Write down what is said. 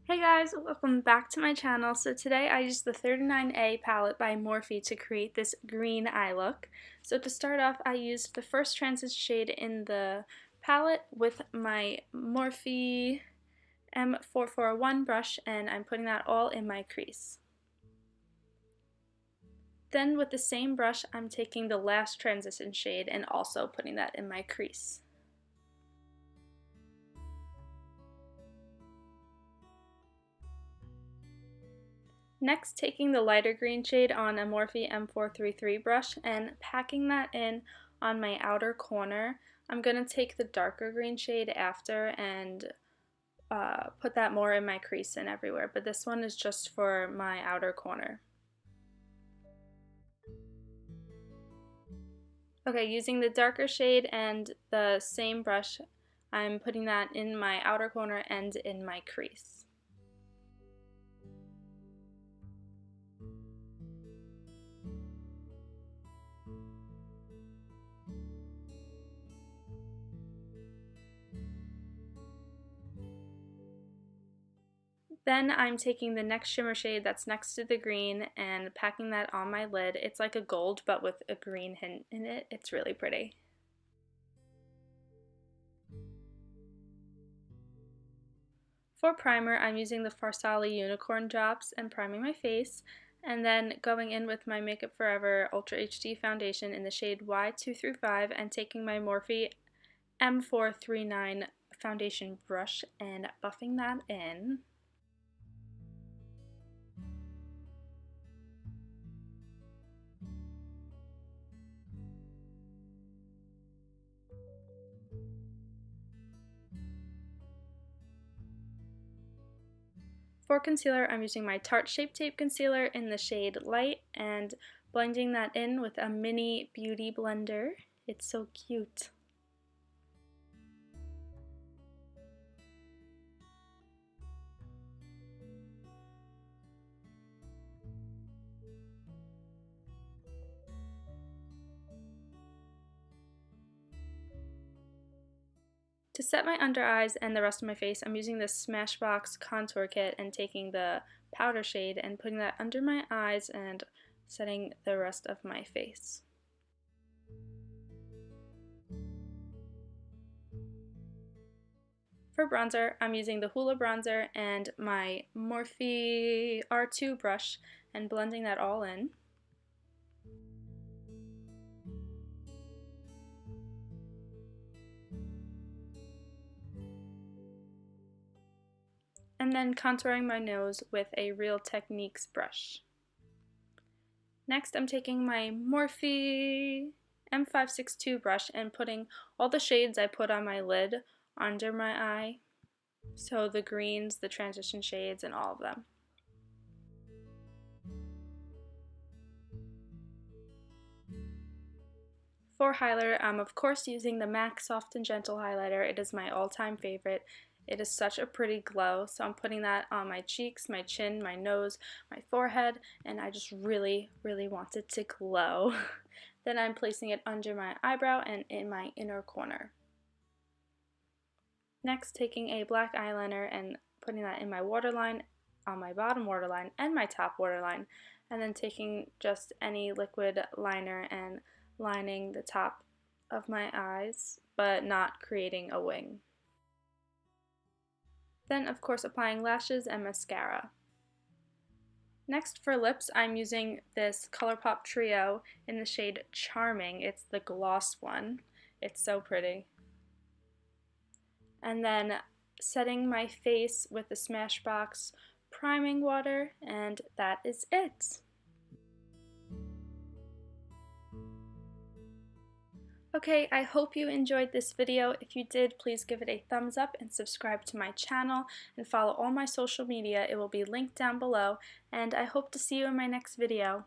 Hey guys, welcome back to my channel. So today I used the 39A palette by Morphe to create this green eye look. So to start off, I used the first transition shade in the palette with my Morphe M441 brush, and I'm putting that all in my crease. Then with the same brush, I'm taking the last transition shade and also putting that in my crease. Next, taking the lighter green shade on a Morphe M433 brush and packing that in on my outer corner. I'm going to take the darker green shade after and put that more in my crease and everywhere, but this one is just for my outer corner. Okay, using the darker shade and the same brush, I'm putting that in my outer corner and in my crease. Then I'm taking the next shimmer shade that's next to the green and packing that on my lid. It's like a gold but with a green hint in it. It's really pretty. For primer, I'm using the Farsali Unicorn Drops and priming my face, and then going in with my Makeup Forever Ultra HD foundation in the shade Y2 through 5 and taking my Morphe M439 foundation brush and buffing that in. For concealer, I'm using my Tarte Shape Tape Concealer in the shade Light and blending that in with a mini beauty blender. It's so cute. To set my under eyes and the rest of my face, I'm using this Smashbox contour kit and taking the powder shade and putting that under my eyes and setting the rest of my face. For bronzer, I'm using the Hoola bronzer and my Morphe R2 brush and blending that all in. And then contouring my nose with a Real Techniques brush. Next, I'm taking my Morphe M562 brush and putting all the shades I put on my lid under my eye. So the greens, the transition shades, and all of them. For highlighter, I'm of course using the MAC Soft and Gentle highlighter. It is my all-time favorite. It is such a pretty glow, so I'm putting that on my cheeks, my chin, my nose, my forehead, and I just really, really want it to glow. Then I'm placing it under my eyebrow and in my inner corner. Next, taking a black eyeliner and putting that in my waterline, on my bottom waterline, and my top waterline, and then taking just any liquid liner and lining the top of my eyes, but not creating a wing. Then, of course, applying lashes and mascara. Next, for lips, I'm using this ColourPop Trio in the shade Charming. It's the gloss one. It's so pretty. And then setting my face with the Smashbox priming water, and that is it. Okay, I hope you enjoyed this video. If you did, please give it a thumbs up and subscribe to my channel and follow all my social media. It will be linked down below, and I hope to see you in my next video.